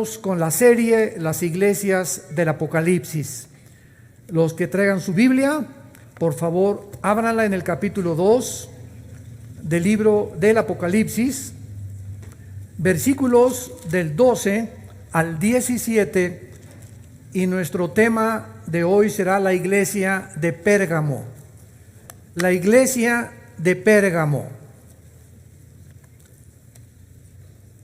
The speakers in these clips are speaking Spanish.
Continuamos con la serie Las iglesias del Apocalipsis. Los que traigan su Biblia, por favor, ábranla en el capítulo 2 del libro del Apocalipsis, versículos del 12 al 17, y nuestro tema de hoy será la iglesia de Pérgamo. La iglesia de Pérgamo.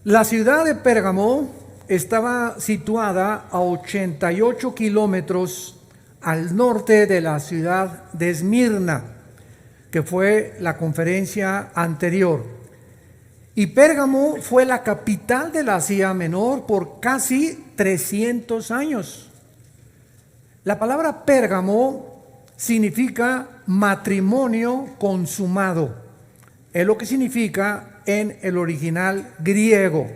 La ciudad de Pérgamo estaba situada a 88 kilómetros al norte de la ciudad de Esmirna, que fue la conferencia anterior. Y Pérgamo fue la capital de la Asia Menor por casi 300 años. La palabra Pérgamo significa matrimonio consumado. Es lo que significa en el original griego.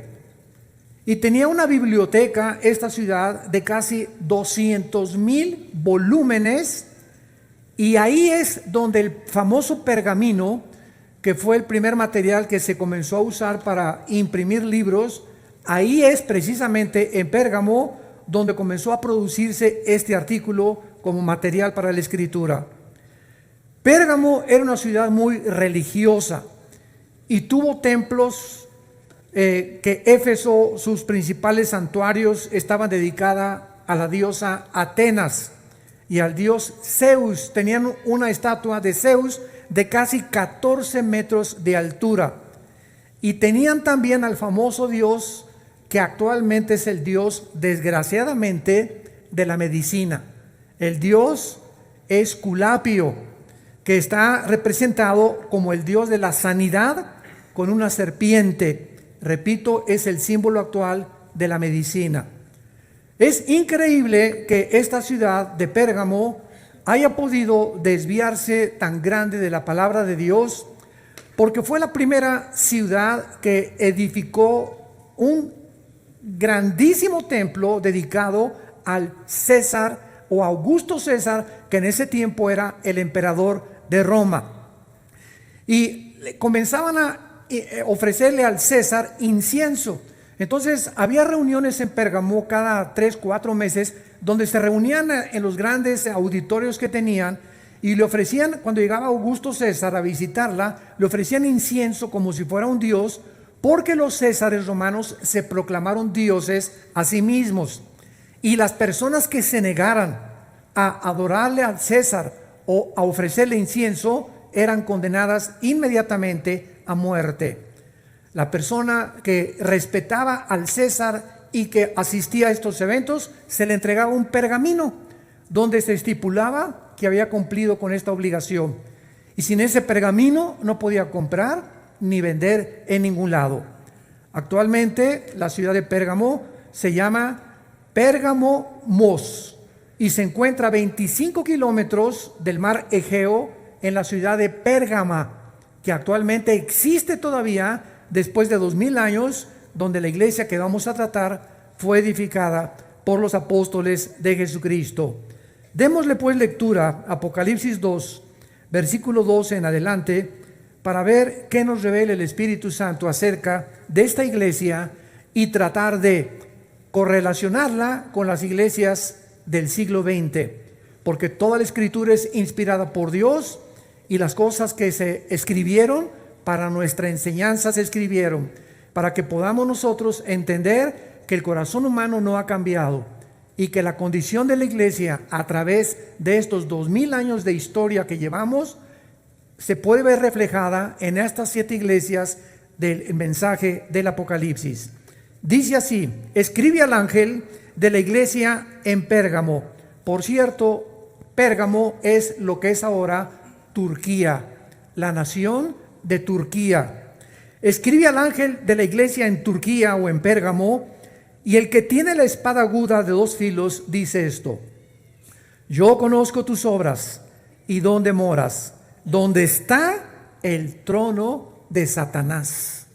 Y tenía una biblioteca, esta ciudad, de casi 200,000 volúmenes, y ahí es donde el famoso pergamino, que fue el primer material que se comenzó a usar para imprimir libros, ahí es precisamente en Pérgamo donde comenzó a producirse este artículo como material para la escritura. Pérgamo era una ciudad muy religiosa y tuvo templos que Éfeso, sus principales santuarios, estaban dedicados a la diosa Atenas y al dios Zeus. Tenían una estatua de Zeus de casi 14 metros de altura, y tenían también al famoso dios que actualmente es el dios, desgraciadamente, de la medicina. El dios Esculapio, que está representado como el dios de la sanidad con una serpiente. Repito, es el símbolo actual de la medicina. Es increíble que esta ciudad de Pérgamo haya podido desviarse tan grande de la palabra de Dios, porque fue la primera ciudad que edificó un grandísimo templo dedicado al César o Augusto César, que en ese tiempo era el emperador de Roma. Y comenzaban a ofrecerle al César incienso. Entonces había reuniones en Pérgamo cada 3-4 meses, donde se reunían en los grandes auditorios que tenían, y le ofrecían, cuando llegaba Augusto César a visitarla, le ofrecían incienso como si fuera un dios, porque los césares romanos se proclamaron dioses a sí mismos, y las personas que se negaran a adorarle al César o a ofrecerle incienso eran condenadas inmediatamente a muerte. La persona que respetaba al César y que asistía a estos eventos, se le entregaba un pergamino donde se estipulaba que había cumplido con esta obligación, y sin ese pergamino no podía comprar ni vender en ningún lado. Actualmente la ciudad de Pérgamo se llama Pérgamo Mos y se encuentra a 25 kilómetros del mar Egeo, en la ciudad de Pérgama, que actualmente existe todavía después de 2000 años, donde la iglesia que vamos a tratar fue edificada por los apóstoles de Jesucristo. Démosle pues lectura a Apocalipsis 2, versículo 12 en adelante, para ver qué nos revela el Espíritu Santo acerca de esta iglesia y tratar de correlacionarla con las iglesias del siglo XX, porque toda la escritura es inspirada por Dios, y las cosas que se escribieron para nuestra enseñanza se escribieron para que podamos nosotros entender que el corazón humano no ha cambiado, y que la condición de la iglesia a través de estos 2000 años de historia que llevamos se puede ver reflejada en estas 7 iglesias del mensaje del Apocalipsis. Dice así: escribe al ángel de la iglesia en Pérgamo. Por cierto, Pérgamo es lo que es ahora Turquía, la nación de Turquía. Escribe al ángel de la iglesia en Turquía o en Pérgamo, y el que tiene la espada aguda de 2 filos dice esto: yo conozco tus obras y dónde moras, donde está el trono de Satanás.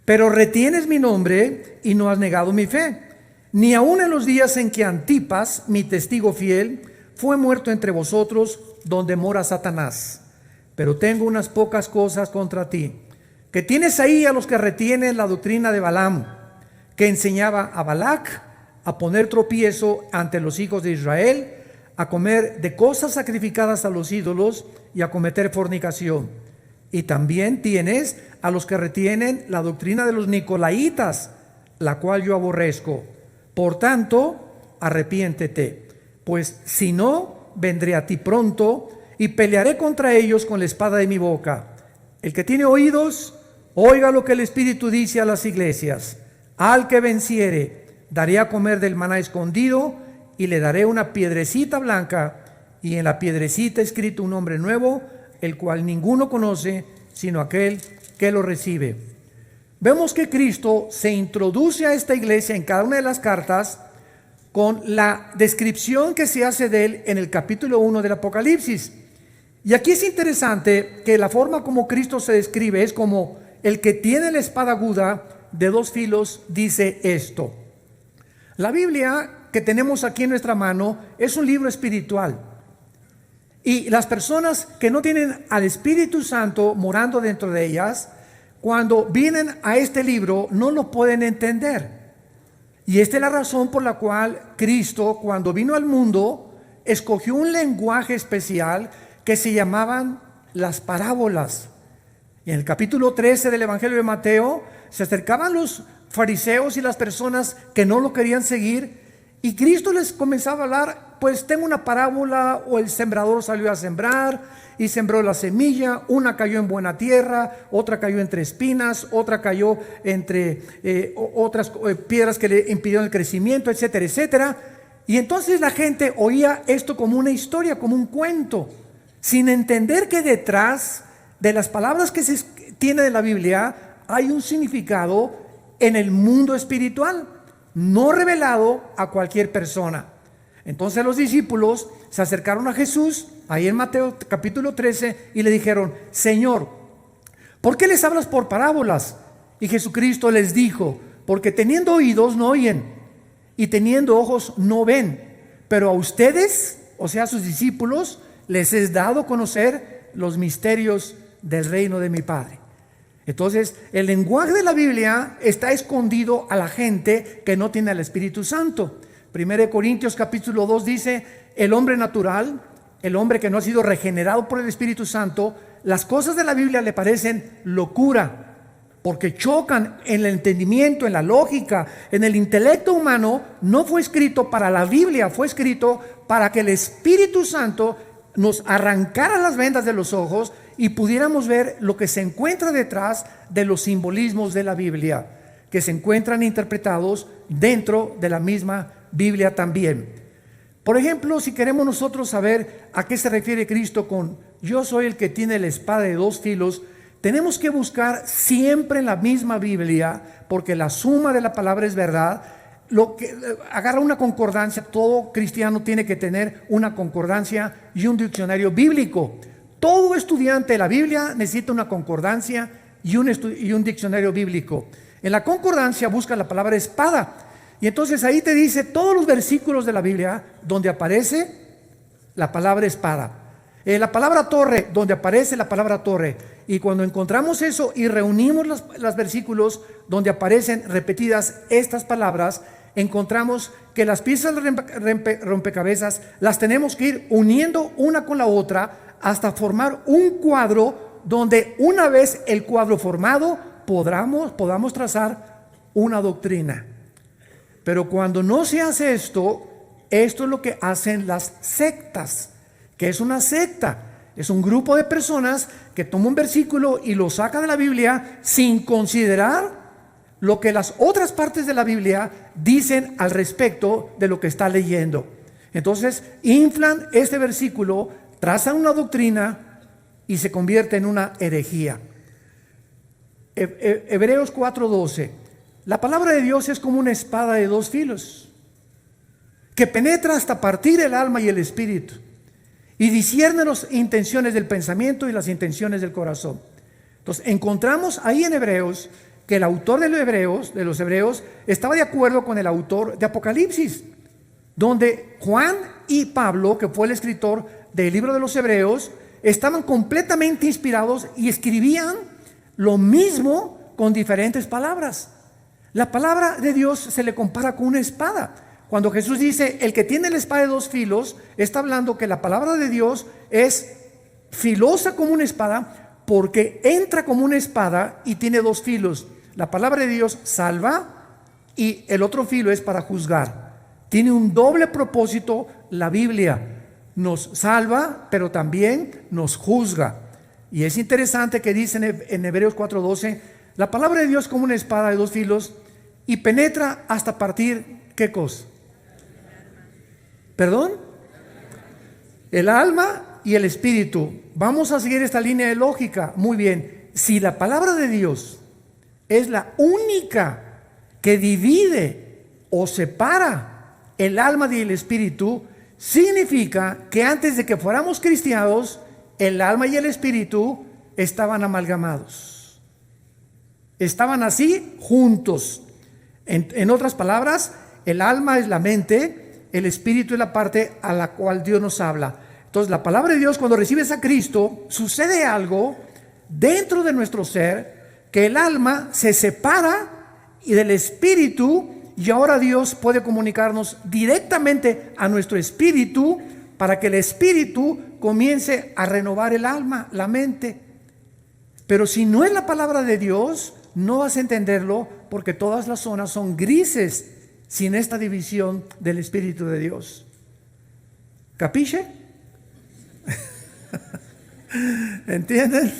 Pero retienes mi nombre y no has negado mi fe, ni aun en los días en que Antipas, mi testigo fiel, fue muerto entre vosotros, donde mora Satanás. Pero tengo unas pocas cosas contra ti, que tienes ahí a los que retienen la doctrina de Balaam, que enseñaba a Balac a poner tropiezo ante los hijos de Israel, a comer de cosas sacrificadas a los ídolos y a cometer fornicación. Y también tienes a los que retienen la doctrina de los nicolaitas, la cual yo aborrezco. Por tanto, arrepiéntete, pues si no, vendré a ti pronto y pelearé contra ellos con la espada de mi boca. El que tiene oídos, oiga lo que el Espíritu dice a las iglesias. Al que venciere, daré a comer del maná escondido y le daré una piedrecita blanca, y en la piedrecita escrito un nombre nuevo, el cual ninguno conoce sino aquel que lo recibe. Vemos que Cristo se introduce a esta iglesia en cada una de las cartas con la descripción que se hace de él en el capítulo 1 del Apocalipsis. Y aquí es interesante que la forma como Cristo se describe es como el que tiene la espada aguda de dos filos dice esto. La Biblia que tenemos aquí en nuestra mano es un libro espiritual. Y las personas que no tienen al Espíritu Santo morando dentro de ellas, cuando vienen a este libro no lo pueden entender. Y esta es la razón por la cual Cristo, cuando vino al mundo, escogió un lenguaje especial que se llamaban las parábolas. Y en el capítulo 13 del Evangelio de Mateo se acercaban los fariseos y las personas que no lo querían seguir, y Cristo les comenzaba a hablar, pues tengo una parábola, o el sembrador salió a sembrar y sembró la semilla, una cayó en buena tierra, otra cayó entre espinas, otra cayó entre otras piedras que le impidieron el crecimiento, etcétera, etcétera. Y entonces la gente oía esto como una historia, como un cuento, sin entender que detrás de las palabras que se tiene de la Biblia hay un significado en el mundo espiritual, no revelado a cualquier persona. Entonces los discípulos se acercaron a Jesús, ahí en Mateo capítulo 13, y le dijeron: Señor, ¿por qué les hablas por parábolas? Y Jesucristo les dijo: porque teniendo oídos no oyen, y teniendo ojos no ven, pero a ustedes, o sea a sus discípulos, les es dado conocer los misterios del reino de mi Padre. Entonces, el lenguaje de la Biblia está escondido a la gente que no tiene al Espíritu Santo. 1 Corintios capítulo 2 dice: el hombre natural, el hombre que no ha sido regenerado por el Espíritu Santo, las cosas de la Biblia le parecen locura, porque chocan en el entendimiento, en la lógica, en el intelecto humano. No fue escrito para la Biblia, fue escrito para que el Espíritu Santo nos arrancara las vendas de los ojos y pudiéramos ver lo que se encuentra detrás de los simbolismos de la Biblia, que se encuentran interpretados dentro de la misma Biblia también. Por ejemplo, si queremos nosotros saber a qué se refiere Cristo con yo soy el que tiene la espada de dos filos, tenemos que buscar siempre en la misma Biblia, porque la suma de la palabra es verdad. Lo que agarra una concordancia, todo cristiano tiene que tener una concordancia y un diccionario bíblico. Todo estudiante de la Biblia necesita una concordancia y un diccionario bíblico. En la concordancia busca la palabra espada, y entonces ahí te dice todos los versículos de la Biblia donde aparece la palabra espada. La palabra torre, donde aparece la palabra torre. Y cuando encontramos eso y reunimos los versículos donde aparecen repetidas estas palabras, encontramos que las piezas del rompecabezas las tenemos que ir uniendo una con la otra hasta formar un cuadro, donde una vez el cuadro formado podamos trazar una doctrina. Pero cuando no se hace esto es lo que hacen las sectas. ¿Qué es una secta? Es un grupo de personas que toma un versículo y lo saca de la Biblia sin considerar lo que las otras partes de la Biblia dicen al respecto de lo que está leyendo. Entonces inflan este versículo, trazan una doctrina y se convierte en una herejía. Hebreos 4:12. La palabra de Dios es como una espada de dos filos, que penetra hasta partir el alma y el espíritu, y discierne las intenciones del pensamiento y las intenciones del corazón. Entonces encontramos ahí en Hebreos que el autor de los Hebreos estaba de acuerdo con el autor de Apocalipsis, donde Juan y Pablo, que fue el escritor del libro de los Hebreos, estaban completamente inspirados y escribían lo mismo con diferentes palabras. La palabra de Dios se le compara con una espada. Cuando Jesús dice, el que tiene la espada de dos filos, está hablando que la palabra de Dios es filosa como una espada, porque entra como una espada y tiene dos filos. La palabra de Dios salva y el otro filo es para juzgar. Tiene un doble propósito la Biblia. Nos salva, pero también nos juzga. Y es interesante que dice en Hebreos 4:12, la palabra de Dios es como una espada de dos filos y penetra hasta partir, ¿qué cosa? ¿Perdón? El alma y el espíritu. Vamos a seguir esta línea de lógica. Muy bien. Si la palabra de Dios es la única que divide o separa el alma y el espíritu, significa que antes de que fuéramos cristianos, el alma y el espíritu estaban amalgamados. Estaban así juntos. En otras palabras, el alma es la mente, el espíritu es la parte a la cual Dios nos habla. Entonces, la palabra de Dios, cuando recibes a Cristo, sucede algo dentro de nuestro ser, que el alma se separa y del espíritu, y ahora Dios puede comunicarnos directamente a nuestro espíritu para que el espíritu comience a renovar el alma, la mente. Pero si no es la palabra de Dios, no vas a entenderlo, porque todas las zonas son grises sin esta división del Espíritu de Dios. ¿Capiche? ¿Entienden?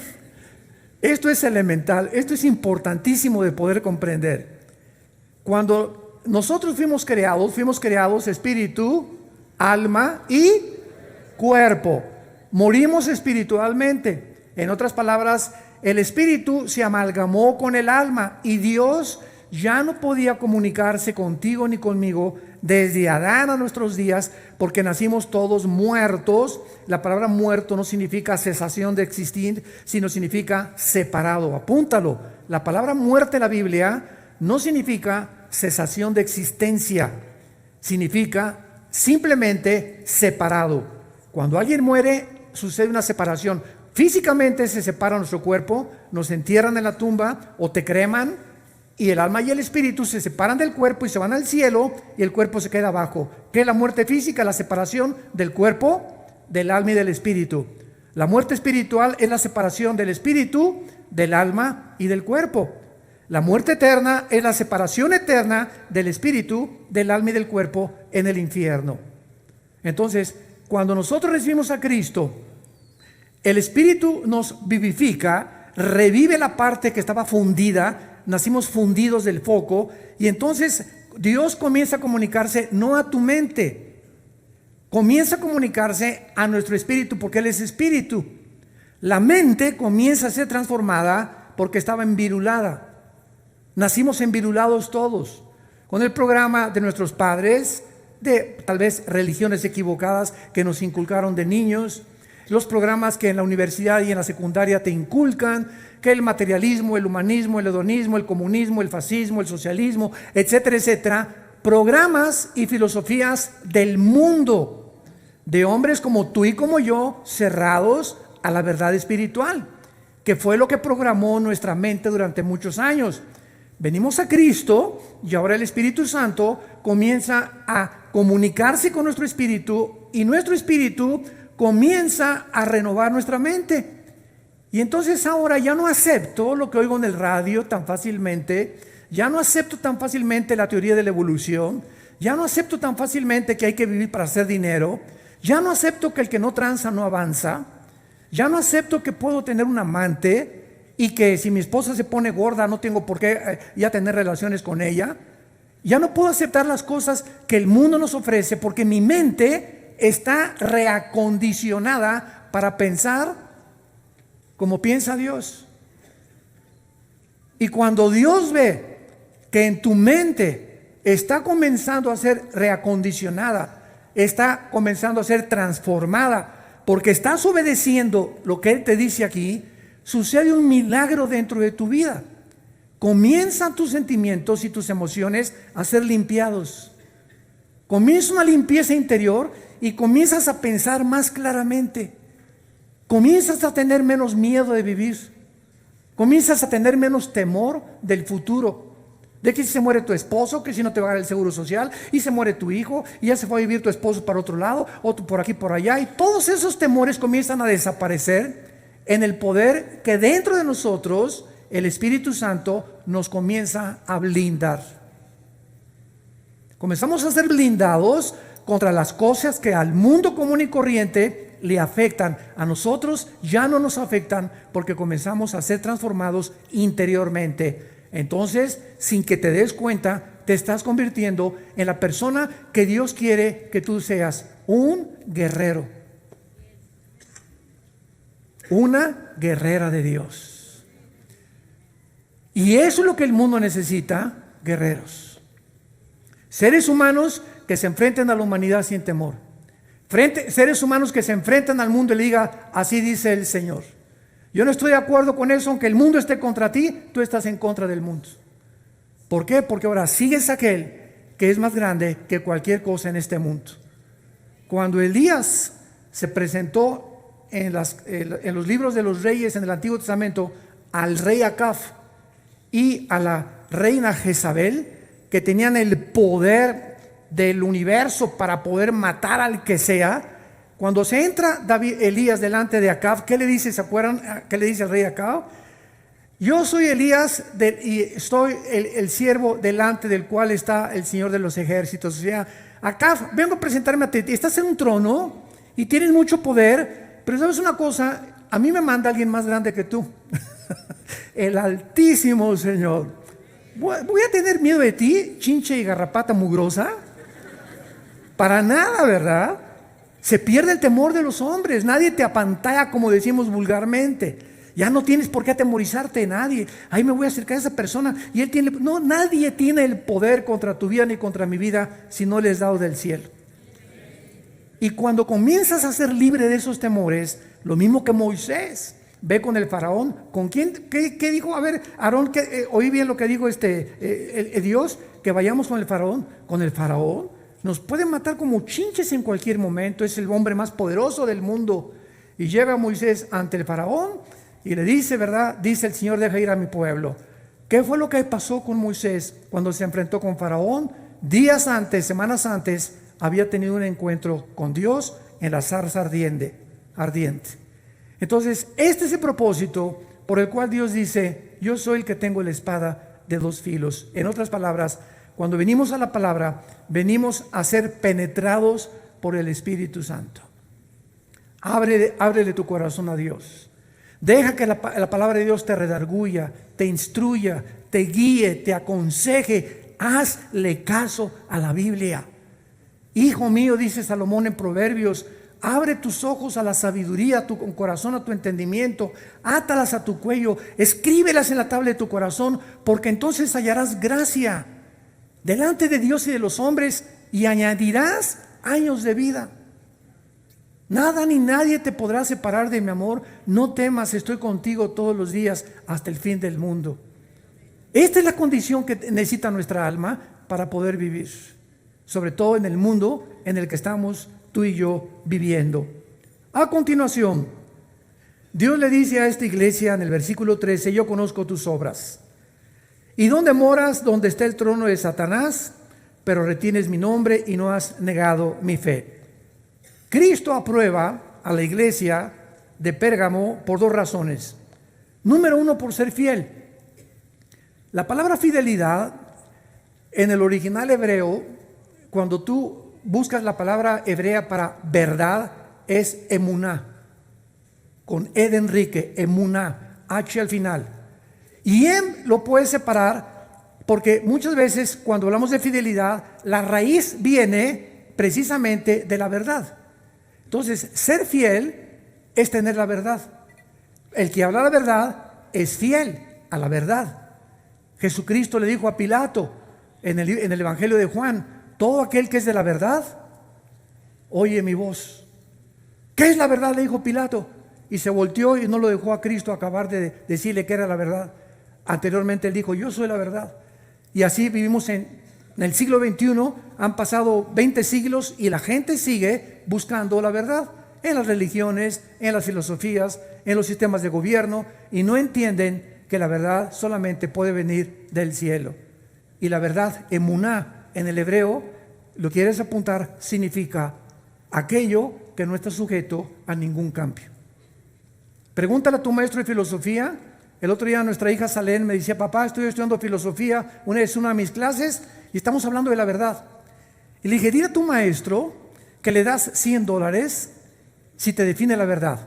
Esto es elemental, esto es importantísimo de poder comprender. Cuando nosotros fuimos creados espíritu, alma y cuerpo. Morimos espiritualmente. En otras palabras, el espíritu se amalgamó con el alma y Dios ya no podía comunicarse contigo ni conmigo desde Adán a nuestros días, porque nacimos todos muertos. La palabra muerto no significa cesación de existir, sino significa separado. Apúntalo. La palabra muerte en la Biblia no significa cesación de existencia, significa simplemente separado. Cuando alguien muere, sucede una separación. Físicamente se separa nuestro cuerpo, nos entierran en la tumba o te creman, y el alma y el espíritu se separan del cuerpo y se van al cielo, y el cuerpo se queda abajo. ¿Qué es la muerte física? La separación del cuerpo, del alma y del espíritu. La muerte espiritual es la separación del espíritu, del alma y del cuerpo. La muerte eterna es la separación eterna del espíritu, del alma y del cuerpo en el infierno. Entonces, cuando nosotros recibimos a Cristo, el espíritu nos vivifica, revive la parte que estaba fundida, nacimos fundidos del foco, y entonces Dios comienza a comunicarse no a tu mente, comienza a comunicarse a nuestro espíritu, porque Él es espíritu. La mente comienza a ser transformada porque estaba envirulada. Nacimos envirulados todos, con el programa de nuestros padres, de tal vez religiones equivocadas que nos inculcaron de niños, los programas que en la universidad y en la secundaria te inculcan, que el materialismo, el humanismo, el hedonismo, el comunismo, el fascismo, el socialismo, etcétera, etcétera, programas y filosofías del mundo, de hombres como tú y como yo, cerrados a la verdad espiritual, que fue lo que programó nuestra mente durante muchos años. Venimos a Cristo y ahora el Espíritu Santo comienza a comunicarse con nuestro espíritu, y nuestro espíritu comienza a renovar nuestra mente. Y entonces ahora ya no acepto lo que oigo en el radio tan fácilmente, ya no acepto tan fácilmente la teoría de la evolución, ya no acepto tan fácilmente que hay que vivir para hacer dinero, ya no acepto que el que no tranza no avanza, ya no acepto que puedo tener un amante y que si mi esposa se pone gorda no tengo por qué ya tener relaciones con ella. Ya no puedo aceptar las cosas que el mundo nos ofrece, porque mi mente está reacondicionada para pensar como piensa Dios. Y cuando Dios ve que en tu mente está comenzando a ser reacondicionada, está comenzando a ser transformada, porque estás obedeciendo lo que Él te dice aquí, sucede un milagro dentro de tu vida. Comienzan tus sentimientos y tus emociones a ser limpiados. Comienza una limpieza interior y comienzas a pensar más claramente. Comienzas a tener menos miedo de vivir. Comienzas a tener menos temor del futuro. De que si se muere tu esposo, que si no te va a dar el seguro social, y se muere tu hijo, y ya se fue a vivir tu esposo para otro lado, o tú por aquí, por allá, y todos esos temores comienzan a desaparecer en el poder que dentro de nosotros el Espíritu Santo nos comienza a blindar. Comenzamos a ser blindados contra las cosas que al mundo común y corriente le afectan. A nosotros ya no nos afectan porque comenzamos a ser transformados interiormente. Entonces, sin que te des cuenta, te estás convirtiendo en la persona que Dios quiere que tú seas, un guerrero, una guerrera de Dios. Y eso es lo que el mundo necesita, guerreros, seres humanos que se enfrenten a la humanidad sin temor, seres humanos que se enfrentan al mundo y le digan, así dice el Señor. Yo no estoy de acuerdo con eso, aunque el mundo esté contra ti, tú estás en contra del mundo. ¿Por qué? Porque ahora sigues a aquel que es más grande que cualquier cosa en este mundo. Cuando Elías se presentó en los libros de los reyes en el Antiguo Testamento al rey Acab y a la reina Jezabel, que tenían el poder del universo para poder matar al que sea, cuando se entra Elías delante de Acab, ¿qué le dice? ¿Se acuerdan qué le dice el rey Acab? Yo soy Elías y estoy el siervo delante del cual está el Señor de los ejércitos. O sea, Acab, vengo a presentarme a ti. Estás en un trono y tienes mucho poder, pero ¿sabes una cosa? A mí me manda alguien más grande que tú. El Altísimo Señor. ¿Voy a tener miedo de ti, chinche y garrapata mugrosa? Para nada, ¿verdad? Se pierde el temor de los hombres. Nadie te apantalla, como decimos vulgarmente. Ya no tienes por qué atemorizarte de nadie. Ahí me voy a acercar a esa persona y él tiene... No, nadie tiene el poder contra tu vida ni contra mi vida si no le es dado del cielo. Y cuando comienzas a ser libre de esos temores, lo mismo que Moisés, ve con el faraón. ¿Con quién? ¿Qué dijo? A ver, Aarón, oí bien lo que dijo el Dios, que vayamos con el faraón. Con el faraón nos pueden matar como chinches en cualquier momento. Es el hombre más poderoso del mundo. Y llega Moisés ante el faraón y le dice, ¿verdad? Dice el Señor, deja ir a mi pueblo. ¿Qué fue lo que pasó con Moisés cuando se enfrentó con faraón? Días antes, semanas antes, había tenido un encuentro con Dios en la zarza ardiente. Entonces, este es el propósito por el cual Dios dice, yo soy el que tengo la espada de dos filos. En otras palabras, cuando venimos a la palabra, venimos a ser penetrados por el Espíritu Santo. Ábrele tu corazón a Dios. Deja que la palabra de Dios te redarguya, te instruya, te guíe, te aconseje. Hazle caso a la Biblia. Hijo mío, dice Salomón en Proverbios, abre tus ojos a la sabiduría, tu corazón a tu entendimiento, átalas a tu cuello, escríbelas en la tabla de tu corazón, porque entonces hallarás gracia delante de Dios y de los hombres y añadirás años de vida. Nada ni nadie te podrá separar de mi amor. No temas, estoy contigo todos los días hasta el fin del mundo. Esta es la condición que necesita nuestra alma para poder vivir, sobre todo en el mundo en el que estamos tú y yo viviendo. A continuación, Dios le dice a esta iglesia en el versículo 13, yo conozco tus obras. ¿Y dónde moras? Donde está el trono de Satanás, pero retienes mi nombre y no has negado mi fe. Cristo aprueba a la iglesia de Pérgamo por dos razones. Número uno, por ser fiel. La palabra fidelidad en el original hebreo, cuando tú buscas la palabra hebrea para verdad, es emuná, con E de Enrique, emuná, H al final. Y lo puedes separar porque muchas veces cuando hablamos de fidelidad, la raíz viene precisamente de la verdad. Entonces, ser fiel es tener la verdad. El que habla la verdad es fiel a la verdad. Jesucristo le dijo a Pilato en el Evangelio de Juan, todo aquel que es de la verdad, oye mi voz. ¿Qué es la verdad?, le dijo Pilato. Y se volteó y no lo dejó a Cristo acabar de decirle que era la verdad. Anteriormente él dijo, yo soy la verdad. Y así vivimos en el siglo XXI, han pasado 20 siglos y la gente sigue buscando la verdad en las religiones, en las filosofías, en los sistemas de gobierno, y no entienden que la verdad solamente puede venir del cielo. Y la verdad, emuná, en el hebreo, lo quieres apuntar, significa aquello que no está sujeto a ningún cambio. Pregúntale a tu maestro de filosofía. El otro día nuestra hija Salén me decía: papá, estoy estudiando filosofía, una de mis clases, y estamos hablando de la verdad. Y le dije: dile a tu maestro que le das $100 si te define la verdad.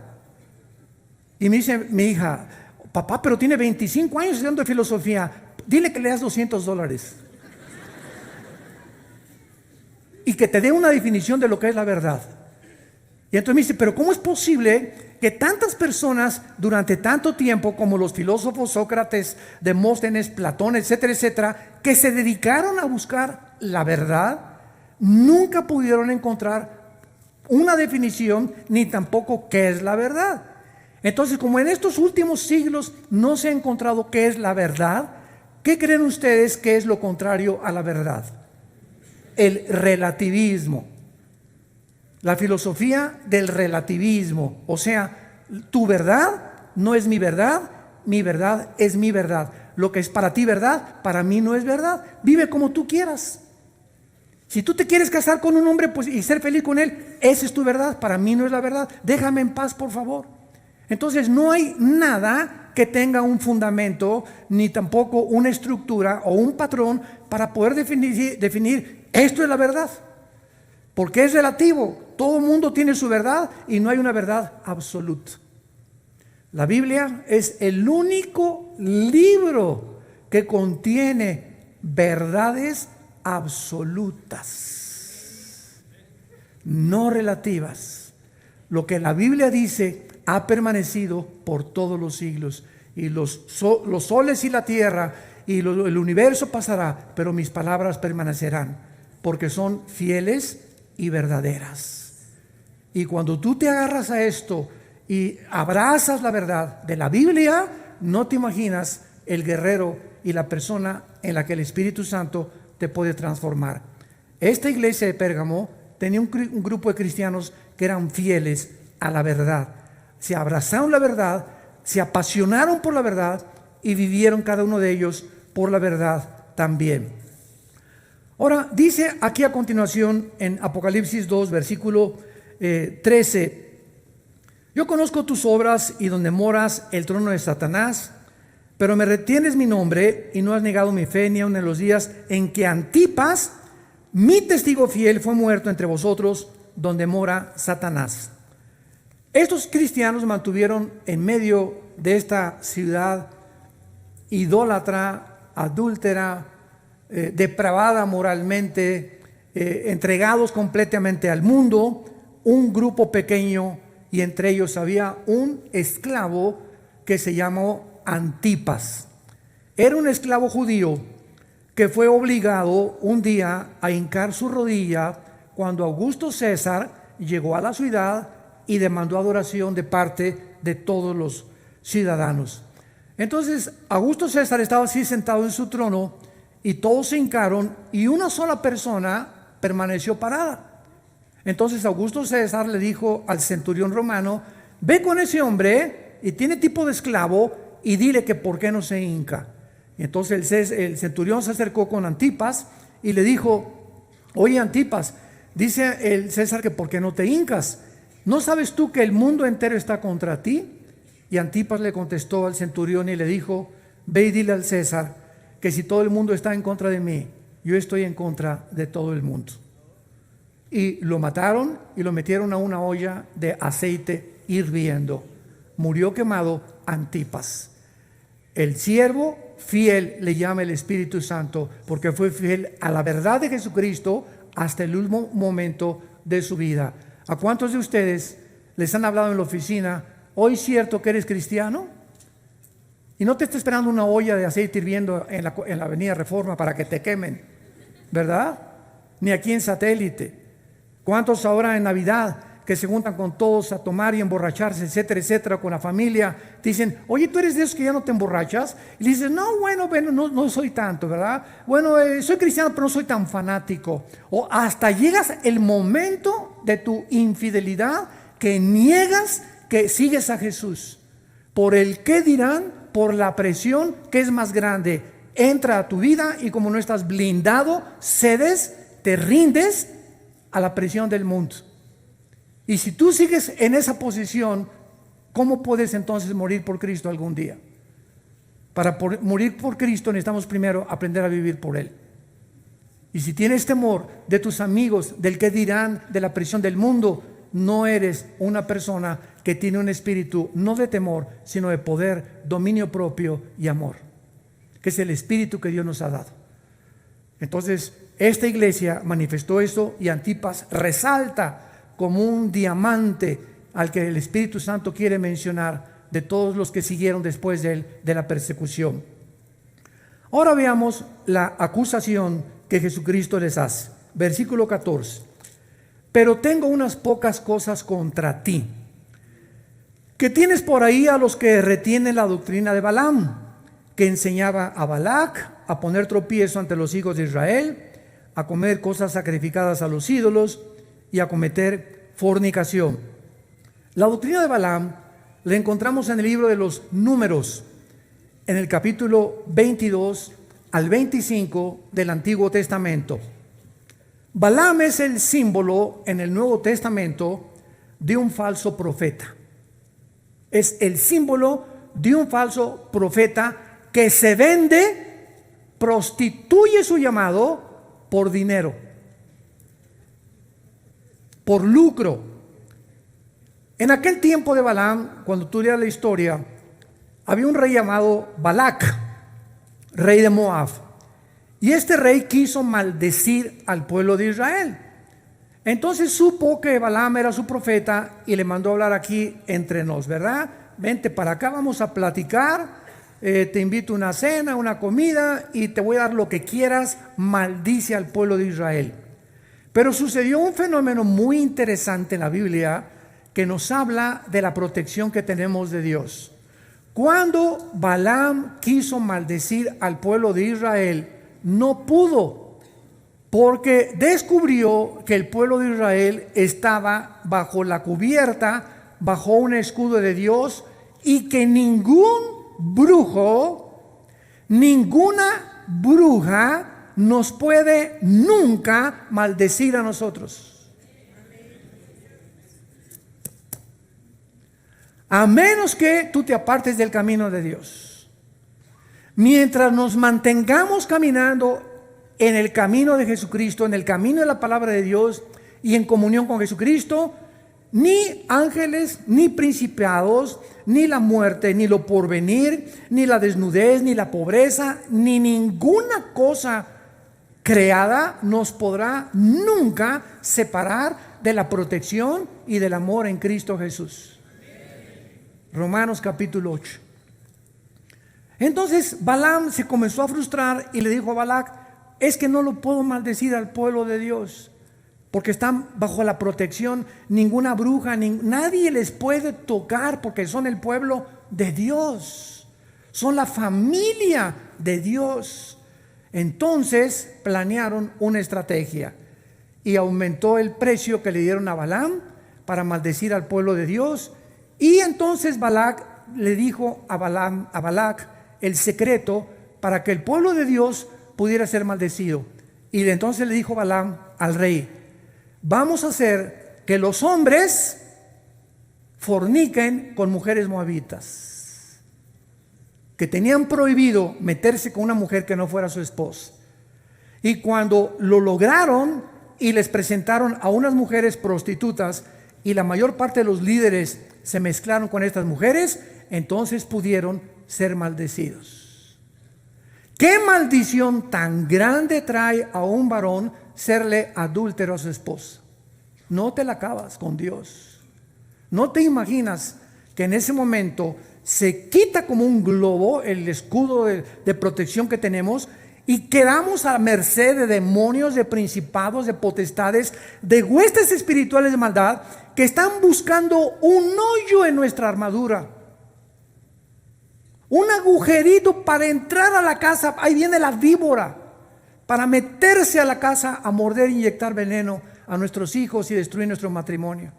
Y me dice mi hija: papá, pero tiene 25 años estudiando filosofía, dile que le das $200. Y que te dé una definición de lo que es la verdad. Y entonces me dice: pero ¿cómo es posible que tantas personas durante tanto tiempo, como los filósofos Sócrates, Demóstenes, Platón, etcétera, etcétera, que se dedicaron a buscar la verdad, nunca pudieron encontrar una definición, ni tampoco qué es la verdad? Entonces, como en estos últimos siglos no se ha encontrado qué es la verdad, ¿qué creen ustedes que es lo contrario a la verdad? El relativismo. La filosofía del relativismo. O sea, tu verdad no es mi verdad es mi verdad. Lo que es para ti verdad, para mí no es verdad. Vive como tú quieras. Si tú te quieres casar con un hombre, pues, y ser feliz con él, esa es tu verdad, para mí no es la verdad. Déjame en paz, por favor. Entonces no hay nada que tenga un fundamento, ni tampoco una estructura o un patrón para poder definir esto es la verdad. Porque es relativo. Todo el mundo tiene su verdad y no hay una verdad absoluta. La Biblia es el único libro que contiene verdades absolutas, no relativas. Lo que la Biblia dice ha permanecido por todos los siglos. Y los soles y la tierra y el universo pasará, pero mis palabras permanecerán, porque son fieles y verdaderas. Y cuando tú te agarras a esto y abrazas la verdad de la Biblia, no te imaginas el guerrero y la persona en la que el Espíritu Santo te puede transformar. Esta iglesia de Pérgamo tenía un grupo de cristianos que eran fieles a la verdad. Se abrazaron la verdad, se apasionaron por la verdad y vivieron cada uno de ellos por la verdad también. Ahora, dice aquí a continuación en Apocalipsis 2, versículo 13: yo conozco tus obras y donde moras el trono de Satanás, pero me retienes mi nombre y no has negado mi fe ni aun en los días en que Antipas, mi testigo fiel, fue muerto entre vosotros, donde mora Satanás. Estos cristianos mantuvieron en medio de esta ciudad idólatra, adúltera, depravada moralmente, entregados completamente al mundo, un grupo pequeño, y entre ellos había un esclavo que se llamó Antipas. Era un esclavo judío que fue obligado un día a hincar su rodilla cuando Augusto César llegó a la ciudad y demandó adoración de parte de todos los ciudadanos. Entonces Augusto César estaba así sentado en su trono y todos se hincaron y una sola persona permaneció parada. Entonces Augusto César le dijo al centurión romano: ve con ese hombre y tiene tipo de esclavo y dile que por qué no se hinca. Y entonces el centurión se acercó con Antipas y le dijo: oye Antipas, dice el César que por qué no te hincas. ¿No sabes tú que el mundo entero está contra ti? Y Antipas le contestó al centurión y le dijo: ve y dile al César que si todo el mundo está en contra de mí, yo estoy en contra de todo el mundo. Y lo mataron y lo metieron a una olla de aceite hirviendo. Murió quemado Antipas. El siervo fiel le llama el Espíritu Santo, porque fue fiel a la verdad de Jesucristo hasta el último momento de su vida. ¿A cuántos de ustedes les han hablado en la oficina: hoy es cierto que eres cristiano? Y no te está esperando una olla de aceite hirviendo en la avenida Reforma para que te quemen, ¿verdad? Ni aquí en Satélite. ¿Cuántos ahora en Navidad que se juntan con todos a tomar y emborracharse, etcétera, etcétera, con la familia, dicen: oye, ¿tú eres de esos que ya no te emborrachas? Y le dices: no, bueno, no soy tanto, ¿verdad? Bueno, soy cristiano, pero no soy tan fanático. O hasta llegas el momento de tu infidelidad que niegas que sigues a Jesús. Por el qué dirán, por la presión, que es más grande, entra a tu vida y como no estás blindado, cedes, te rindes a la presión del mundo. Y si tú sigues en esa posición, ¿cómo puedes entonces morir por Cristo algún día? Para morir por Cristo necesitamos primero aprender a vivir por Él. Y si tienes temor de tus amigos, del que dirán, de la presión del mundo, no eres una persona que tiene un espíritu no de temor, sino de poder, dominio propio y amor, que es el espíritu que Dios nos ha dado. Entonces, esta iglesia manifestó eso y Antipas resalta como un diamante al que el Espíritu Santo quiere mencionar de todos los que siguieron después de él, de la persecución. Ahora veamos la acusación que Jesucristo les hace. Versículo 14. Pero tengo unas pocas cosas contra ti, que tienes por ahí a los que retienen la doctrina de Balaam, que enseñaba a Balac a poner tropiezo ante los hijos de Israel, a comer cosas sacrificadas a los ídolos y a cometer fornicación. La doctrina de Balaam la encontramos en el libro de los Números, en el capítulo 22 al 25 del Antiguo Testamento. Balaam es el símbolo en el Nuevo Testamento de un falso profeta. Es el símbolo de un falso profeta que se vende, prostituye su llamado por dinero, por lucro. En aquel tiempo de Balaam, cuando tú leas la historia, había un rey llamado Balac, rey de Moab. Y este rey quiso maldecir al pueblo de Israel. Entonces supo que Balaam era su profeta y le mandó a hablar aquí entre nos, ¿verdad? Vente para acá, vamos a platicar, te invito a una cena, una comida y te voy a dar lo que quieras, maldice al pueblo de Israel. Pero sucedió un fenómeno muy interesante en la Biblia que nos habla de la protección que tenemos de Dios. Cuando Balaam quiso maldecir al pueblo de Israel, no pudo, porque descubrió que el pueblo de Israel estaba bajo la cubierta, bajo un escudo de Dios, y que ningún brujo, ninguna bruja nos puede nunca maldecir a nosotros, a menos que tú te apartes del camino de Dios. Mientras nos mantengamos caminando en el camino de Jesucristo, en el camino de la palabra de Dios y en comunión con Jesucristo, ni ángeles, ni principados, ni la muerte, ni lo porvenir, ni la desnudez, ni la pobreza, ni ninguna cosa creada nos podrá nunca separar de la protección y del amor en Cristo Jesús. Romanos capítulo 8. Entonces Balaam se comenzó a frustrar y le dijo a Balac: es que no lo puedo maldecir al pueblo de Dios, porque están bajo la protección, ninguna bruja, nadie les puede tocar, porque son el pueblo de Dios, son la familia de Dios. Entonces planearon una estrategia y aumentó el precio que le dieron a Balaam para maldecir al pueblo de Dios. Y entonces Balac le dijo a Balac el secreto para que el pueblo de Dios pudiera ser maldecido. Y entonces le dijo Balaam al rey: vamos a hacer que los hombres forniquen con mujeres moabitas, que tenían prohibido meterse con una mujer que no fuera su esposa. Y cuando lo lograron y les presentaron a unas mujeres prostitutas, y la mayor parte de los líderes se mezclaron con estas mujeres, entonces pudieron ser maldecidos. ¿Qué maldición tan grande trae a un varón serle adúltero a su esposa? No te la acabas con Dios. No te imaginas que en ese momento se quita como un globo el escudo de protección que tenemos y quedamos a merced de demonios, de principados, de potestades, de huestes espirituales de maldad que están buscando un hoyo en nuestra armadura, un agujerito para entrar a la casa. Ahí viene la víbora para meterse a la casa, a morder e inyectar veneno a nuestros hijos y destruir nuestro matrimonio.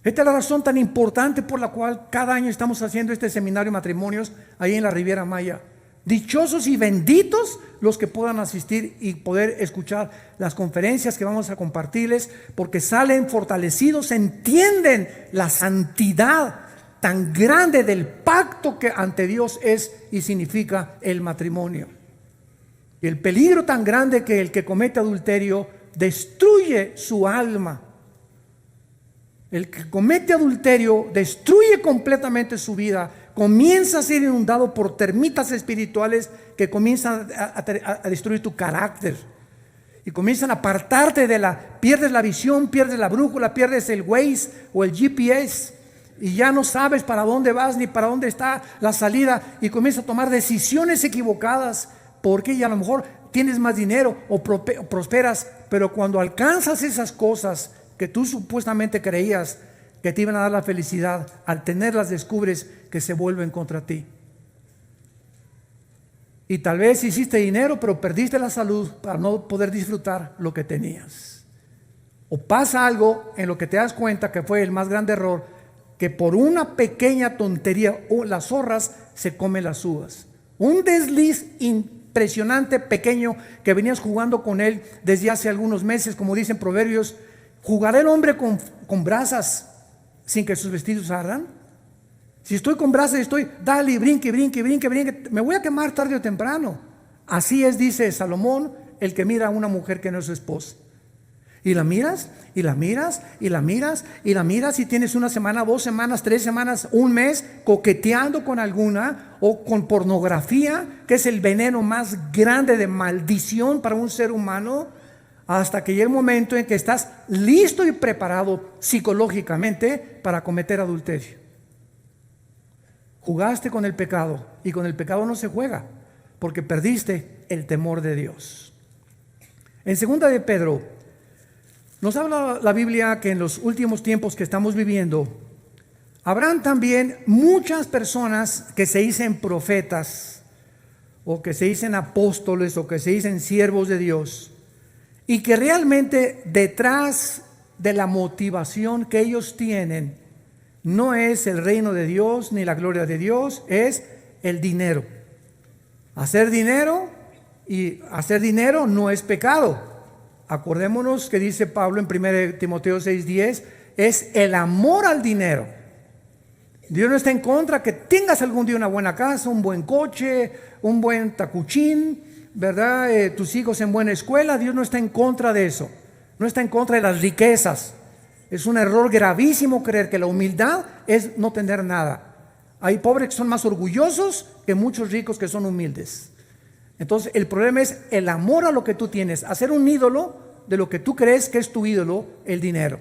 Esta es la razón tan importante por la cual cada año estamos haciendo este seminario de matrimonios ahí en la Riviera Maya, Dichosos y benditos los que puedan asistir y poder escuchar las conferencias que vamos a compartirles, porque salen fortalecidos, entienden la santidad tan grande del pacto que ante Dios es y significa el matrimonio. Y el peligro tan grande que el que comete adulterio destruye su alma. El que comete adulterio destruye completamente su vida, comienza a ser inundado por termitas espirituales que comienzan a destruir tu carácter y comienzan a apartarte pierdes la visión, pierdes la brújula, pierdes el Waze o el GPS y ya no sabes para dónde vas ni para dónde está la salida y comienzas a tomar decisiones equivocadas porque ya a lo mejor tienes más dinero o prosperas, pero cuando alcanzas esas cosas que tú supuestamente creías que te iban a dar la felicidad, al tenerlas descubres que se vuelven contra ti. Y tal vez hiciste dinero, pero perdiste la salud para no poder disfrutar lo que tenías. O pasa algo en lo que te das cuenta que fue el más grande error, que por una pequeña tontería las zorras se comen las uvas. Un desliz impresionante, pequeño, que venías jugando con él desde hace algunos meses, como dicen Proverbios. ¿Jugará el hombre con brasas sin que sus vestidos ardan? Si estoy con brasas, dale, brinque, me voy a quemar tarde o temprano. Así es, dice Salomón, el que mira a una mujer que no es su esposa. Y la miras, y la miras, y la miras, y la miras, y tienes una semana, 2 semanas, 3 semanas, un mes coqueteando con alguna o con pornografía, que es el veneno más grande de maldición para un ser humano, hasta que llegue el momento en que estás listo y preparado psicológicamente para cometer adulterio. Jugaste con el pecado y con el pecado no se juega porque perdiste el temor de Dios. En 2 de Pedro nos habla la Biblia que en los últimos tiempos que estamos viviendo habrán también muchas personas que se dicen profetas o que se dicen apóstoles o que se dicen siervos de Dios, y que realmente detrás de la motivación que ellos tienen no es el reino de Dios ni la gloria de Dios, es el dinero. Hacer dinero no es pecado. Acordémonos que dice Pablo en 1 Timoteo 6:10, es el amor al dinero. Dios no está en contra que tengas algún día una buena casa, un buen coche, un buen tacuchín, ¿verdad? Tus hijos en buena escuela. Dios no está en contra de eso, no está en contra de las riquezas. Es un error gravísimo creer que la humildad es no tener nada. Hay pobres que son más orgullosos que muchos ricos que son humildes. Entonces el problema es el amor a lo que tú tienes, hacer un ídolo de lo que tú crees que es tu ídolo, el dinero.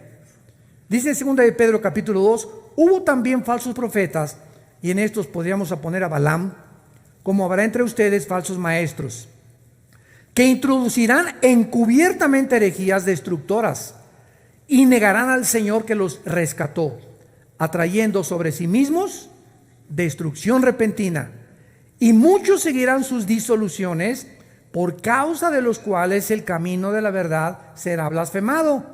Dice en 2 de Pedro capítulo 2, hubo también falsos profetas, y en estos podríamos poner a Balaam, como habrá entre ustedes falsos maestros, que introducirán encubiertamente herejías destructoras y negarán al Señor que los rescató, atrayendo sobre sí mismos destrucción repentina. Y muchos seguirán sus disoluciones, por causa de los cuales el camino de la verdad será blasfemado.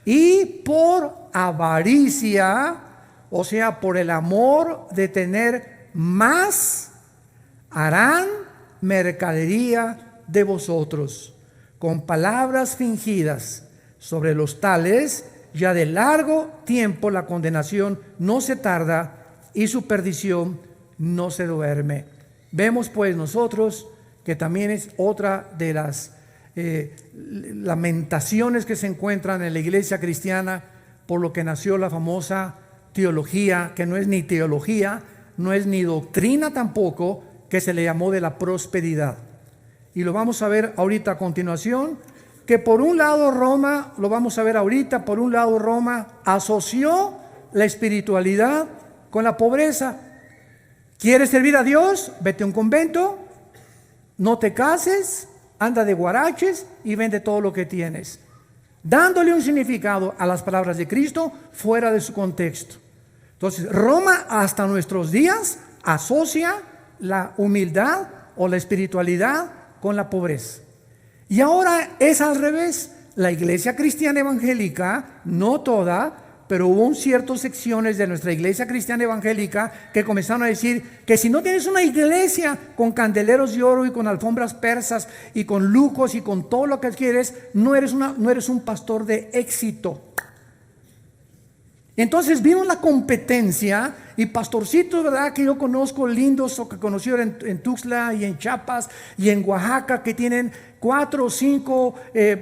Y por avaricia, o sea, por el amor de tener más, harán mercadería de vosotros, con palabras fingidas. Sobre los tales, ya de largo tiempo la condenación no se tarda y su perdición no se duerme. Vemos pues nosotros que también es otra de las lamentaciones que se encuentran en la iglesia cristiana, por lo que nació la famosa teología, que no es ni teología, no es ni doctrina tampoco, que se le llamó de la prosperidad. Y lo vamos a ver ahorita a continuación, que por un lado Roma, lo vamos a ver ahorita, por un lado Roma asoció la espiritualidad con la pobreza. ¿Quieres servir a Dios? Vete a un convento, no te cases, anda de guaraches y vende todo lo que tienes, dándole un significado a las palabras de Cristo fuera de su contexto. Entonces Roma hasta nuestros días asocia la humildad o la espiritualidad con la pobreza. Y ahora es al revés. La iglesia cristiana evangélica, no toda, pero hubo ciertas secciones de nuestra iglesia cristiana evangélica que comenzaron a decir que si no tienes una iglesia con candeleros de oro y con alfombras persas y con lujos y con todo lo que quieres, no eres un pastor de éxito. Entonces vino la competencia y pastorcitos, ¿verdad?, que yo conozco, lindos, o que conocí en Tuxtla y en Chiapas y en Oaxaca, que tienen 4 o 5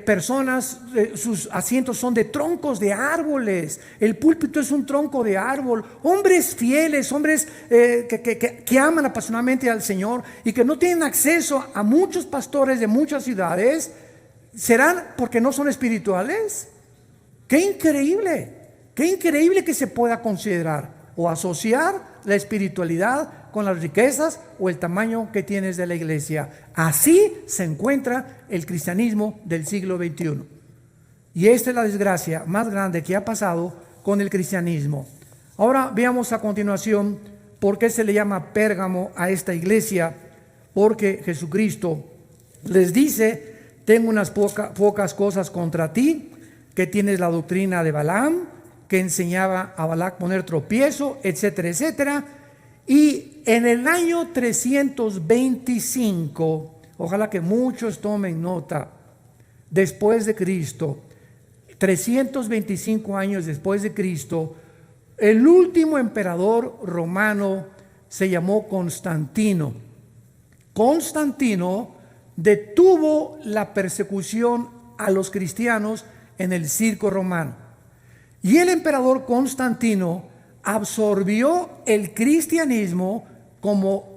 personas, sus asientos son de troncos de árboles, el púlpito es un tronco de árbol, hombres fieles, hombres que aman apasionadamente al Señor y que no tienen acceso a muchos pastores de muchas ciudades. ¿Serán porque no son espirituales? ¡Qué increíble! Qué increíble que se pueda considerar o asociar la espiritualidad con las riquezas o el tamaño que tienes de la iglesia. Así se encuentra el cristianismo del siglo XXI. Y esta es la desgracia más grande que ha pasado con el cristianismo. Ahora veamos a continuación por qué se le llama Pérgamo a esta iglesia. Porque Jesucristo les dice: tengo unas pocas cosas contra ti, que tienes la doctrina de Balaam, que enseñaba a Balac poner tropiezo, etcétera, etcétera. Y en el año 325, ojalá que muchos tomen nota, después de Cristo, 325 años después de Cristo, el último emperador romano se llamó Constantino. Constantino detuvo la persecución a los cristianos en el circo romano. Y el emperador Constantino absorbió el cristianismo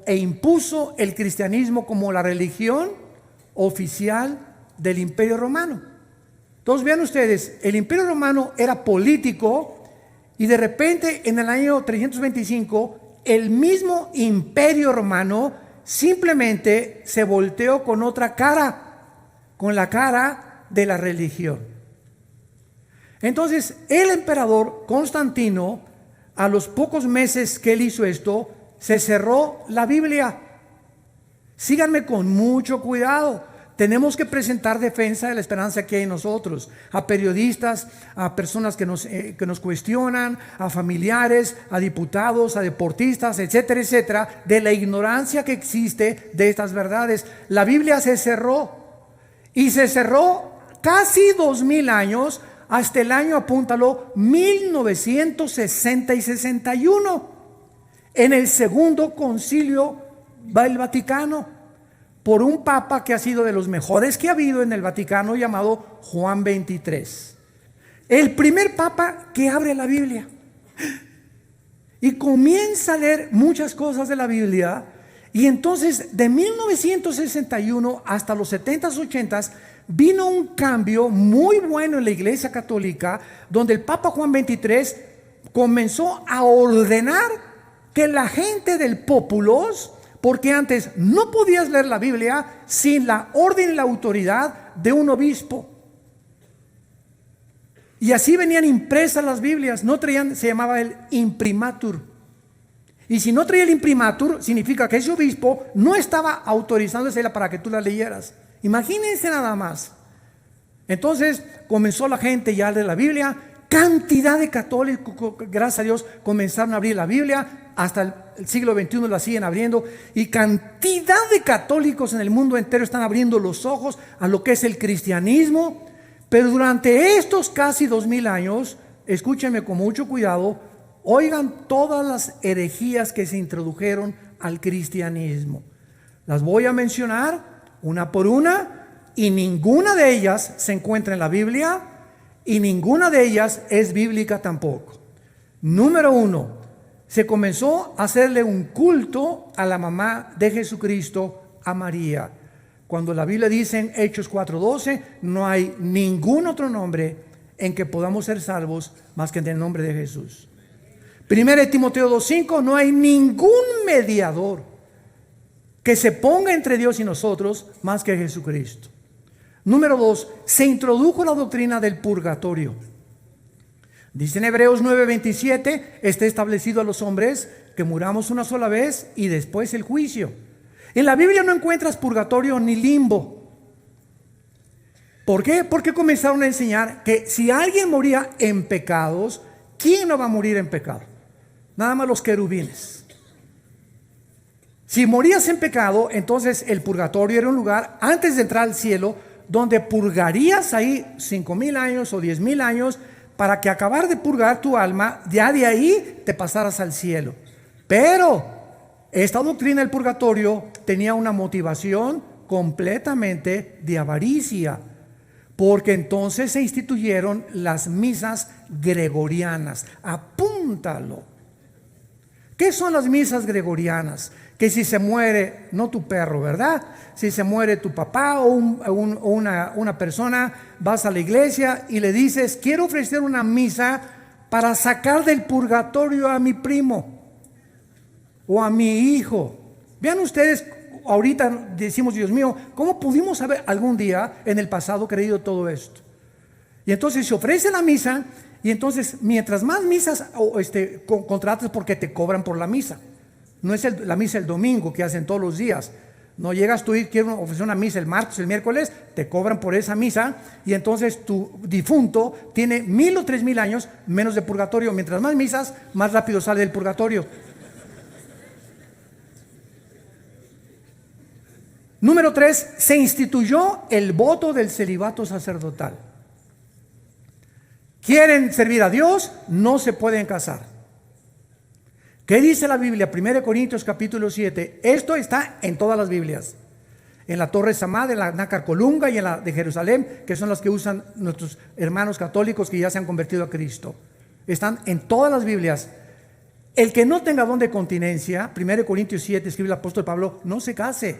e impuso el cristianismo como la religión oficial del Imperio Romano. Entonces vean ustedes, el Imperio Romano era político y de repente en el año 325 el mismo Imperio Romano simplemente se volteó con otra cara, con la cara de la religión. Entonces el emperador Constantino, a los pocos meses que él hizo esto, se cerró la Biblia. Síganme con mucho cuidado. Tenemos que presentar defensa de la esperanza que hay en nosotros, a periodistas, a personas que nos cuestionan, a familiares, a diputados, a deportistas, etcétera, etcétera, de la ignorancia que existe de estas verdades. La Biblia se cerró y se cerró casi 2000 años, hasta el año, apúntalo, 1960 y 61, en el segundo concilio del Vaticano, por un papa que ha sido de los mejores que ha habido en el Vaticano, llamado Juan XXIII. El primer papa que abre la Biblia y comienza a leer muchas cosas de la Biblia. Y entonces de 1961 hasta los 70s, 80s, vino un cambio muy bueno en la Iglesia Católica, donde el Papa Juan XXIII comenzó a ordenar que la gente del populos, porque antes no podías leer la Biblia sin la orden y la autoridad de un obispo. Y así venían impresas las Biblias, no traían, se llamaba el imprimatur. Y si no traía el imprimatur, significa que ese obispo no estaba autorizándosela para que tú la leyeras. Imagínense nada más. Entonces comenzó la gente ya a leer la Biblia. Cantidad de católicos, gracias a Dios, comenzaron a abrir la Biblia. Hasta el siglo XXI la siguen abriendo. Y cantidad de católicos en el mundo entero están abriendo los ojos a lo que es el cristianismo. Pero durante estos casi 2000 años, escúchenme con mucho cuidado, oigan todas las herejías que se introdujeron al cristianismo. Las voy a mencionar una por una, y ninguna de ellas se encuentra en la Biblia y ninguna de ellas es bíblica tampoco. Número 1, se comenzó a hacerle un culto a la mamá de Jesucristo, a María. Cuando la Biblia dice en Hechos 4:12, no hay ningún otro nombre en que podamos ser salvos más que en el nombre de Jesús. 1 Timoteo 2:5, no hay ningún mediador que se ponga entre Dios y nosotros más que Jesucristo. Número 2, se introdujo la doctrina del purgatorio. Dice en Hebreos 9:27, está establecido a los hombres que muramos una sola vez y después el juicio. En la Biblia no encuentras purgatorio ni limbo. ¿Por qué? Porque comenzaron a enseñar que si alguien moría en pecados, ¿Quién no va a morir en pecado? Nada más los querubines. Si morías en pecado, entonces el purgatorio era un lugar antes de entrar al cielo donde purgarías ahí 5,000 años o 10,000 años para que acabar de purgar tu alma, ya de ahí te pasaras al cielo. Pero esta doctrina del purgatorio tenía una motivación completamente de avaricia, porque entonces se instituyeron las misas gregorianas. Apúntalo. ¿Qué son las misas gregorianas? Que si se muere, no tu perro, ¿verdad? Si se muere tu papá o una persona, vas a la iglesia y le dices, quiero ofrecer una misa para sacar del purgatorio a mi primo o a mi hijo. Vean ustedes, ahorita decimos, Dios mío, ¿cómo pudimos haber algún día en el pasado creído todo esto? Y entonces se ofrece la misa, y entonces mientras más misas contratas, porque te cobran por la misa. No es la misa el domingo que hacen todos los días. No llegas tú y quieres ofrecer una misa el martes, el miércoles, te cobran por esa misa, y entonces tu difunto tiene 1,000 o 3,000 años menos de purgatorio. Mientras más misas, más rápido sale del purgatorio. Número 3, se instituyó el voto del celibato sacerdotal. ¿Quieren servir a Dios? No se pueden casar. ¿Qué dice la Biblia? 1 Corintios capítulo 7. Esto está en todas las Biblias. En la Torre Samad, en la Nácar Colunga y en la de Jerusalén, que son las que usan nuestros hermanos católicos que ya se han convertido a Cristo. Están en todas las Biblias. El que no tenga don de continencia, 1 Corintios 7, escribe el apóstol Pablo, no se case.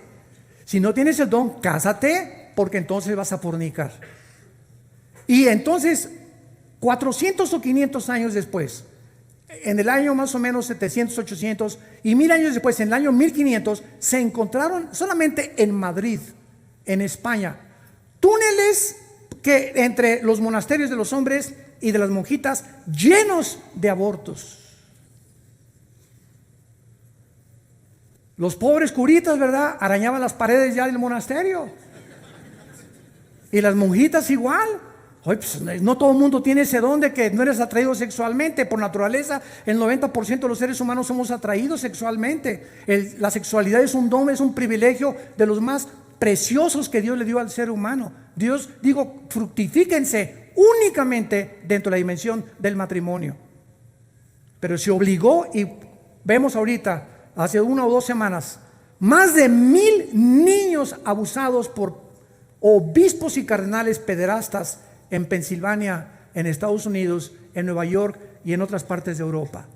Si no tienes el don, cásate, porque entonces vas a fornicar. Y entonces, 400 o 500 años después, en el año más o menos 700, 800 y 1000 años después, en el año 1500, se encontraron solamente en Madrid, en España, túneles que entre los monasterios de los hombres y de las monjitas llenos de abortos. Los pobres curitas, ¿verdad?, arañaban las paredes ya del monasterio. Y las monjitas igual. Oye, pues no todo el mundo tiene ese don de que no eres atraído sexualmente. Por naturaleza, el 90% de los seres humanos somos atraídos sexualmente. La sexualidad es un don, es un privilegio de los más preciosos que Dios le dio al ser humano. Dios dijo, fructifíquense únicamente dentro de la dimensión del matrimonio. Pero se obligó, y vemos ahorita, hace 1 o 2 semanas, más de 1,000 niños abusados por obispos y cardenales pederastas en Pensilvania, en Estados Unidos, en Nueva York y en otras partes de Europa.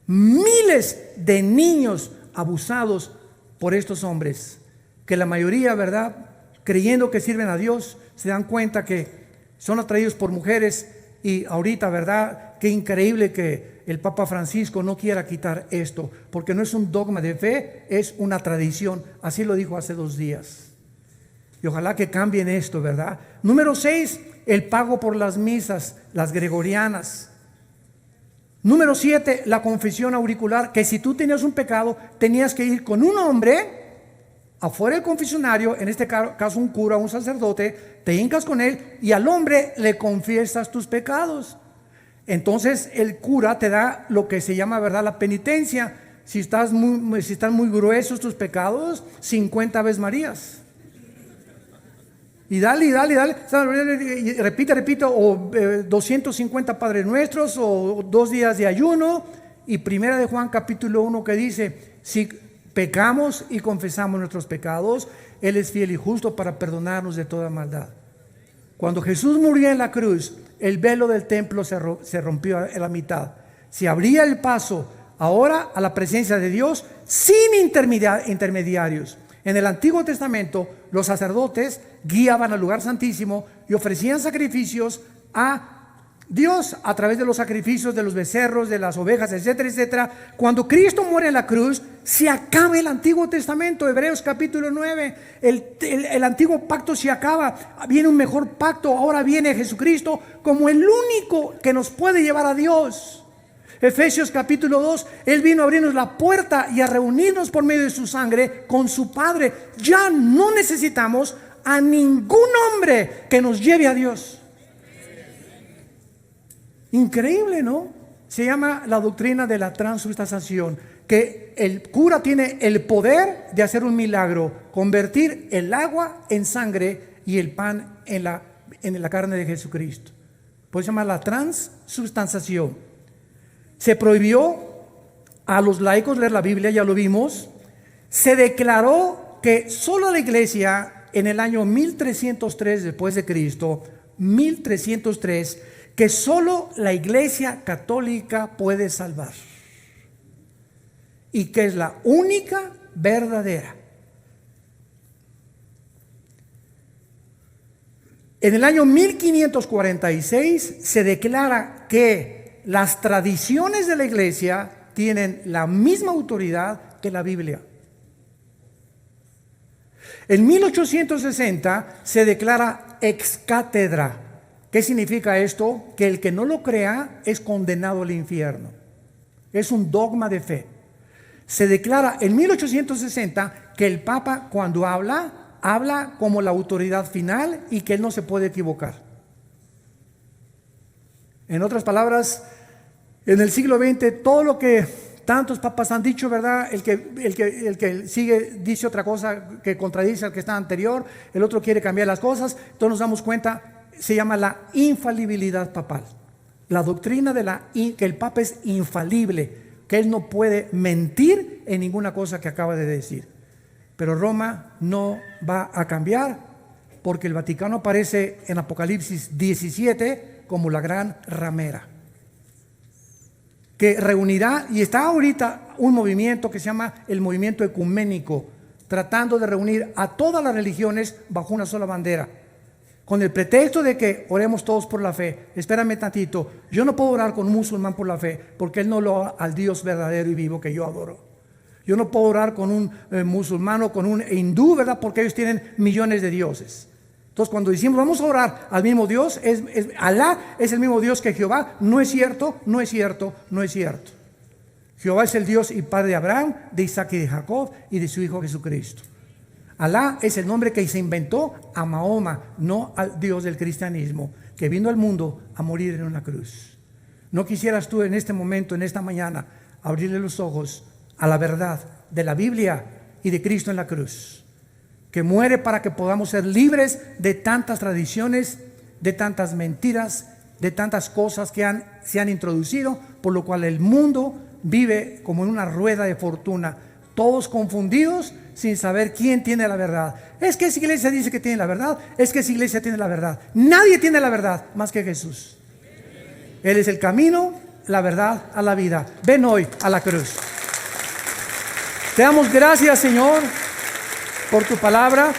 Miles de niños abusados por estos hombres, que la mayoría, ¿verdad?, creyendo que sirven a Dios, se dan cuenta que son atraídos por mujeres. Y ahorita, ¿verdad?, qué increíble que el Papa Francisco no quiera quitar esto, porque no es un dogma de fe, es una tradición. Así lo dijo hace 2 días. Y ojalá que cambien esto, ¿verdad? Número 6, el pago por las misas, las gregorianas. Número 7, la confesión auricular, que si tú tenías un pecado, tenías que ir con un hombre afuera del confesionario, en este caso un cura, un sacerdote, te hincas con él y al hombre le confiesas tus pecados. Entonces el cura te da lo que se llama, ¿verdad?, la penitencia. Si están muy gruesos tus pecados, 50 Aves Marías. Y dale, y repite, o 250 Padres Nuestros, o 2 días de ayuno. Y 1 de Juan capítulo 1 que dice, si pecamos y confesamos nuestros pecados, Él es fiel y justo para perdonarnos de toda maldad. Cuando Jesús murió en la cruz, el velo del templo se rompió a la mitad. Se abría el paso ahora a la presencia de Dios sin intermediarios. En el Antiguo Testamento, los sacerdotes guiaban al lugar santísimo y ofrecían sacrificios a Dios a través de los sacrificios de los becerros, de las ovejas, etcétera, etcétera. Cuando Cristo muere en la cruz, se acaba el Antiguo Testamento. Hebreos capítulo 9, el antiguo pacto se acaba, viene un mejor pacto. Ahora viene Jesucristo como el único que nos puede llevar a Dios. Efesios capítulo 2, Él vino a abrirnos la puerta y a reunirnos por medio de su sangre con su Padre. Ya no necesitamos a ningún hombre que nos lleve a Dios. Increíble, ¿no? se llama la doctrina de la transubstanciación, que el cura tiene el poder de hacer un milagro, convertir el agua en sangre y el pan en la carne de Jesucristo. Por eso se llama la transubstanciación. Se prohibió a los laicos leer la Biblia, ya lo vimos. Se declaró que solo la iglesia en el año 1303 después de Cristo, 1303, que solo la iglesia católica puede salvar y que es la única verdadera. En el año 1546 se declara que las tradiciones de la iglesia tienen la misma autoridad que la Biblia. En 1860 se declara ex cátedra. ¿Qué significa esto? Que el que no lo crea es condenado al infierno. Es un dogma de fe. Se declara en 1860 que el Papa, cuando habla como la autoridad final y que él no se puede equivocar. En otras palabras, en el siglo XX, todo lo que tantos papas han dicho, ¿verdad? El que sigue dice otra cosa que contradice al que está anterior, el otro quiere cambiar las cosas, entonces nos damos cuenta. Se llama la infalibilidad papal. La doctrina que el Papa es infalible, que él no puede mentir en ninguna cosa que acaba de decir. Pero Roma no va a cambiar, porque el Vaticano aparece en Apocalipsis 17 como la gran ramera, que reunirá, y está ahorita un movimiento que se llama el movimiento ecuménico, tratando de reunir a todas las religiones bajo una sola bandera, con el pretexto de que oremos todos por la fe. Espérame tantito, yo no puedo orar con un musulmán por la fe, porque él no lo ora al Dios verdadero y vivo que yo adoro. Yo no puedo orar con un musulmán o con un hindú, ¿verdad? Porque ellos tienen millones de dioses. Entonces, cuando decimos vamos a orar al mismo Dios, Alá es el mismo Dios que Jehová. No es cierto, no es cierto, no es cierto. Jehová es el Dios y Padre de Abraham, de Isaac y de Jacob y de su Hijo Jesucristo. Alá es el nombre que se inventó a Mahoma, no al Dios del cristianismo, que vino al mundo a morir en una cruz. ¿No quisieras tú en este momento, en esta mañana, abrirle los ojos a la verdad de la Biblia y de Cristo en la cruz, que muere para que podamos ser libres de tantas tradiciones, de tantas mentiras, de tantas cosas que se han introducido, por lo cual el mundo vive como en una rueda de fortuna, todos confundidos sin saber quién tiene la verdad? Es que esa iglesia dice que tiene la verdad, es que esa iglesia tiene la verdad. Nadie tiene la verdad más que Jesús. Él es el camino, la verdad a la vida. Ven hoy a la cruz. Te damos gracias, Señor, por tu palabra.